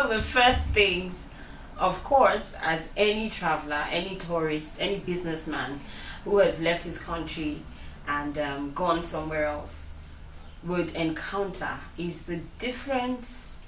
of the first things, of course, as any traveler, any tourist, any businessman who has left his country and gone somewhere else would encounter is the difference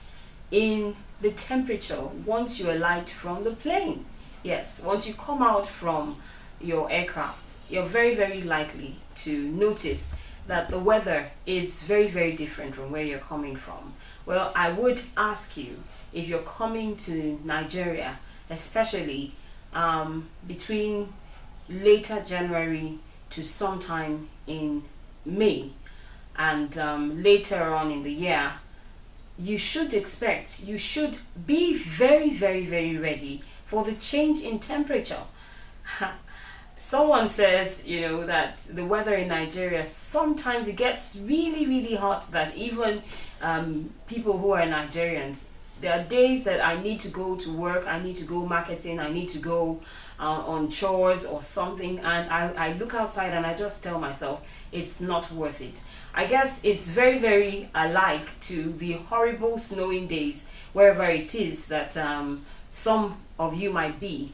in the temperature once you alight from the plane. Yes, once you come out from your aircraft, you're very, very likely to notice that the weather is very, very different from where you're coming from. Well, I would ask you, if you're coming to Nigeria, especially between later January to sometime in May and later on in the year, you should be very, very, very ready for the change in temperature. Someone says, that the weather in Nigeria, sometimes it gets really, really hot that even people who are Nigerians, there are days that I need to go to work, I need to go marketing, I need to go on chores or something, and I look outside and I just tell myself it's not worth it. I guess it's very, very alike to the horrible snowing days wherever it is that some of you might be.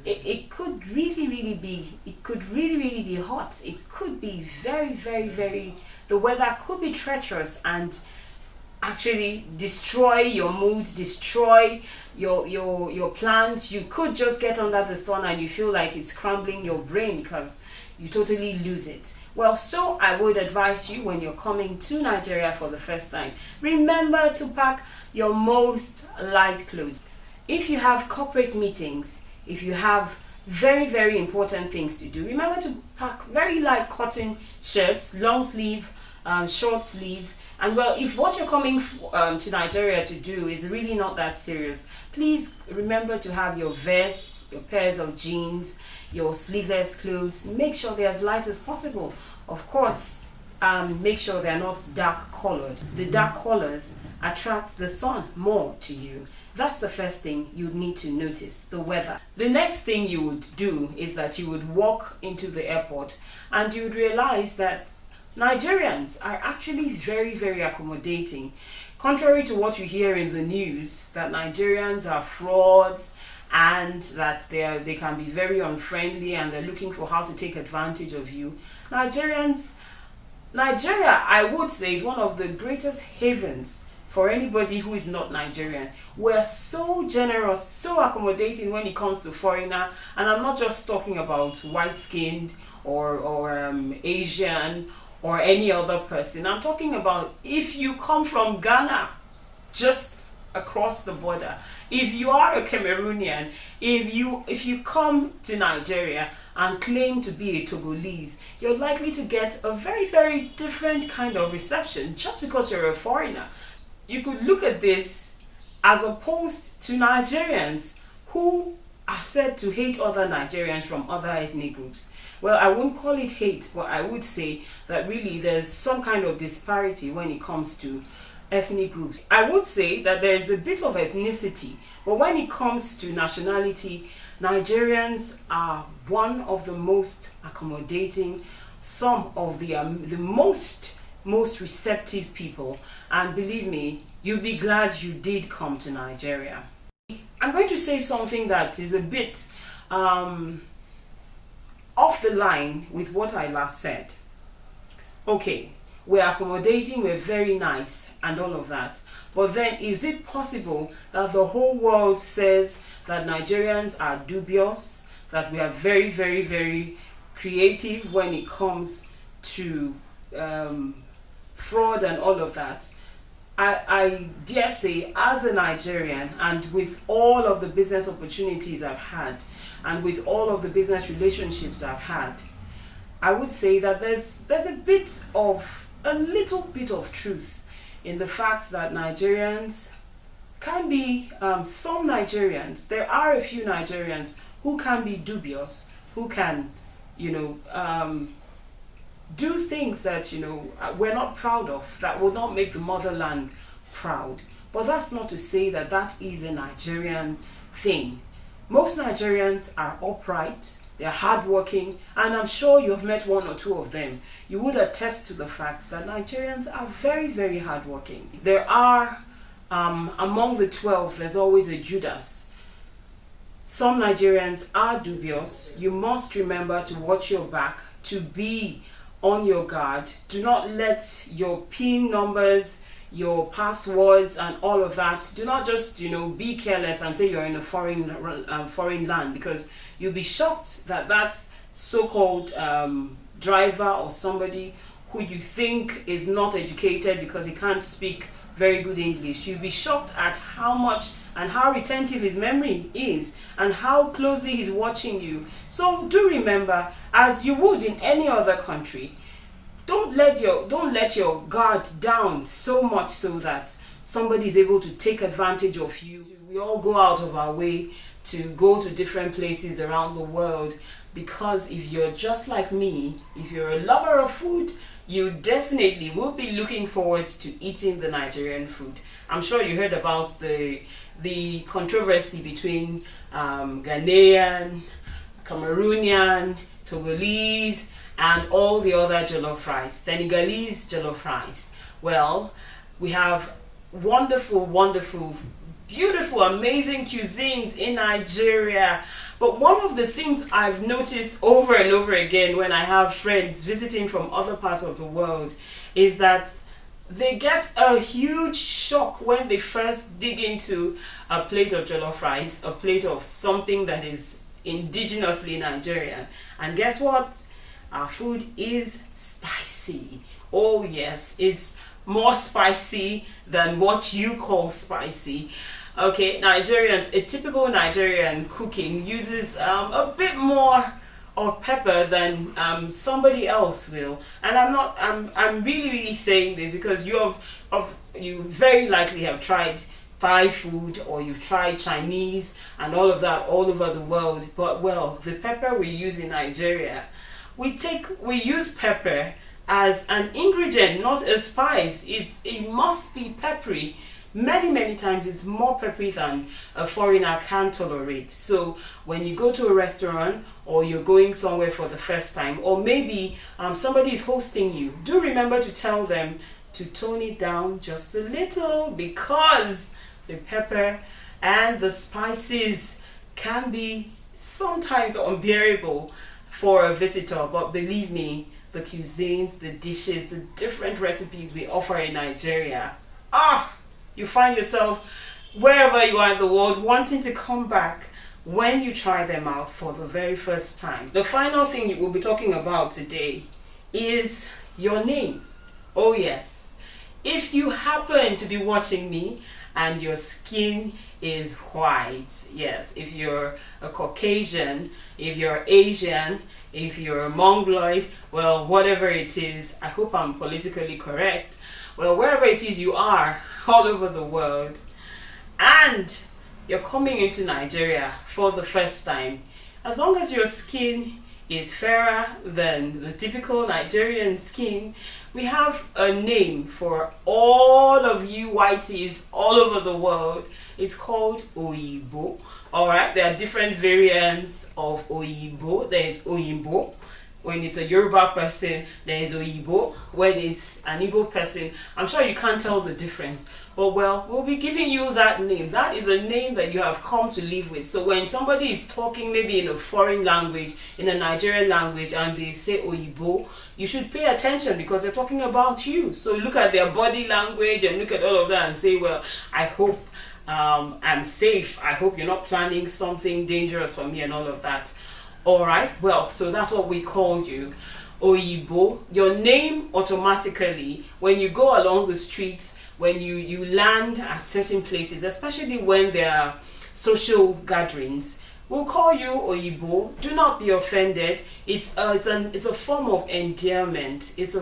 It could really, really be hot. It could be very, very, very, the weather could be treacherous and actually destroy your mood, destroy your plans. You could just get under the sun and you feel like it's crumbling your brain because you totally lose it. Well, so I would advise you, when you're coming to Nigeria for the first time, remember to pack your most light clothes. If you have corporate meetings, if you have very, very important things to do, remember to pack very light cotton shirts, long sleeve, short sleeve. And well, if what you're coming to Nigeria to do is really not that serious, please remember to have your vests, your pairs of jeans, your sleeveless clothes. Make sure they're as light as possible. Of course, make sure they're not dark colored. The dark colors attract the sun more to you. That's the first thing you need to notice, the weather. The next thing you would do is that you would walk into the airport and you would realize that Nigerians are actually very, very accommodating. Contrary to what you hear in the news, that Nigerians are frauds and that they can be very unfriendly and they're looking for how to take advantage of you. Nigeria, I would say, is one of the greatest havens for anybody who is not Nigerian. We're so generous, so accommodating when it comes to foreigner, and I'm not just talking about white-skinned or Asian or any other person. I'm talking about if you come from Ghana, just across the border. If you are a Cameroonian, if you come to Nigeria and claim to be a Togolese, you're likely to get a very, very different kind of reception just because you're a foreigner. You could look at this as opposed to Nigerians who are said to hate other Nigerians from other ethnic groups. Well, I won't call it hate, but I would say that really there's some kind of disparity when it comes to ethnic groups. I would say that there is a bit of ethnicity, but when it comes to nationality, Nigerians are one of the most accommodating, some of the most receptive people, and believe me, you'll be glad you did come to Nigeria. I'm going to say something that is a bit off the line with what I last said. Okay, we're accommodating, we're very nice and all of that, but then is it possible that the whole world says that Nigerians are dubious, that we are very, very, very creative when it comes to fraud and all of that? I dare say, as a Nigerian, and with all of the business opportunities I've had and with all of the business relationships I've had, I would say that there's a little bit of truth in the fact that Nigerians can be, some Nigerians, there are a few Nigerians who can be dubious, who can, do things that we're not proud of, that will not make the motherland proud. But that's not to say that that is a Nigerian thing. Most Nigerians are upright, they're hardworking, and I'm sure you've met one or two of them. You would attest to the fact that Nigerians are very, very hardworking. There are among the 12, there's always a Judas. Some Nigerians are dubious. You must remember to watch your back, to be on your guard. Do not let your PIN numbers, your passwords and all of that, do not just be careless and say you're in a foreign land, because you'll be shocked that that so-called driver or somebody who you think is not educated because he can't speak very good English, you'll be shocked at how much and how retentive his memory is and how closely he's watching you. So do remember, as you would in any other country, don't let your guard down so much so that somebody is able to take advantage of you. We all go out of our way to go to different places around the world, because if you're just like me, if you're a lover of food, you definitely will be looking forward to eating the Nigerian food. I'm sure you heard about the controversy between Ghanaian, Cameroonian, Togolese, and all the other jollof rice, Senegalese jollof rice. Well, we have wonderful, beautiful, amazing cuisines in Nigeria. But one of the things I've noticed over and over again when I have friends visiting from other parts of the world is that they get a huge shock when they first dig into a plate of jollof rice, a plate of something that is indigenously Nigerian. And guess what? Our food is spicy. Oh yes, it's more spicy than what you call spicy. Okay, Nigerians, a typical Nigerian cooking uses a bit more of pepper than somebody else will. And I'm really saying this because you very likely have tried Thai food, or you've tried Chinese and all of that all over the world. But well, the pepper we use in Nigeria, we use pepper as an ingredient, not a spice. It must be peppery. Many times it's more peppery than a foreigner can tolerate. So when you go to a restaurant, or you're going somewhere for the first time, or maybe somebody is hosting you, do remember to tell them to tone it down just a little, because the pepper and the spices can be sometimes unbearable for a visitor. But believe me, the cuisines, the dishes, the different recipes we offer in Nigeria, you find yourself wherever you are in the world wanting to come back when you try them out for the very first time. The final thing we'll be talking about today is your name. Oh yes, if you happen to be watching me and your skin is white, yes, if you're a Caucasian, if you're Asian, if you're a Mongoloid, well, whatever it is, I hope I'm politically correct. Well, wherever it is you are, all over the world, and you're coming into Nigeria for the first time, as long as your skin is fairer than the typical Nigerian skin, we have a name for all of you whiteys all over the world. It's called Oyibo. Alright, there are different variants of Oyibo. There is Oyinbo. When it's a Yoruba person, there is Oyibo. When it's an Igbo person, I'm sure you can't tell the difference. But well, we'll be giving you that name. That is a name that you have come to live with. So when somebody is talking maybe in a foreign language, in a Nigerian language, and they say Oyibo, you should pay attention, because they're talking about you. So look at their body language and look at all of that and say, well, I hope I'm safe. I hope you're not planning something dangerous for me and all of that. Alright, well, so that's what we call you, Oyibo. Your name automatically, when you go along the streets, when you land at certain places, especially when there are social gatherings, we'll call you Oyibo. Do not be offended. It's a form of endearment. It's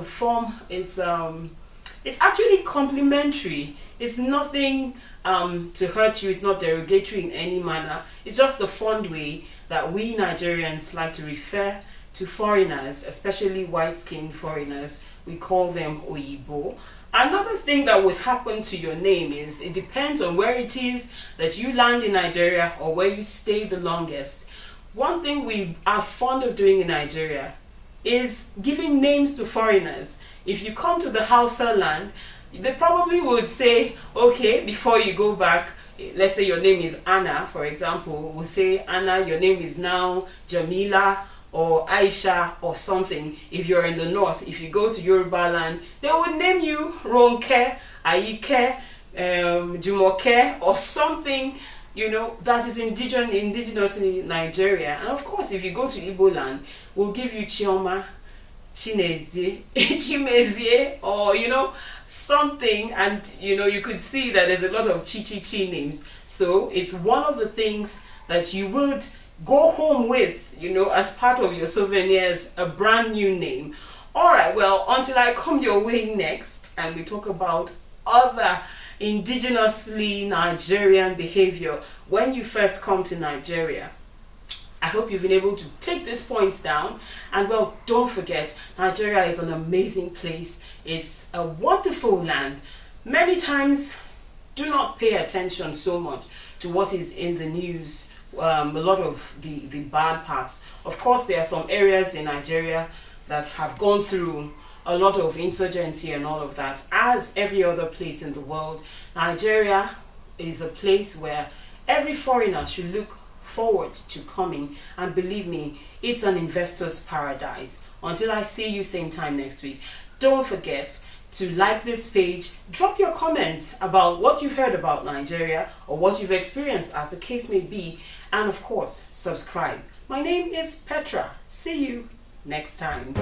actually complimentary. It's nothing to hurt you. It's not derogatory in any manner. It's just a fond way that we Nigerians like to refer to foreigners, especially white-skinned foreigners. We call them Oyibo. Another thing that would happen to your name is, it depends on where it is that you land in Nigeria or where you stay the longest. One thing we are fond of doing in Nigeria is giving names to foreigners. If you come to the Hausa land, they probably would say, okay, before you go back, let's say your name is Anna, for example, we'll say, Anna, your name is now Jamila or Aisha or something. If you're in the north, if you go to Yoruba land, they would name you Ronke, Ayike, Jumoke or something, that is indigenously Nigeria. And of course, if you go to Igbo land, we'll give you Chioma, Chinezie, Chimezie, or something. And you could see that there's a lot of chi names. So it's one of the things that you would go home with, as part of your souvenirs, a brand new name. All right, well, until I come your way next and we talk about other indigenously Nigerian behavior when you first come to Nigeria. I hope you've been able to take these points down. And well, don't forget, Nigeria is an amazing place. It's a wonderful land. Many times, do not pay attention so much to what is in the news, a lot of the bad parts. Of course, there are some areas in Nigeria that have gone through a lot of insurgency and all of that. As every other place in the world, Nigeria is a place where every foreigner should look forward to coming, and believe me, it's an investor's paradise. Until I see you same time next week, don't forget to like this page, drop your comment about what you've heard about Nigeria or what you've experienced, as the case may be, and of course subscribe. My name is Petra. See you next time.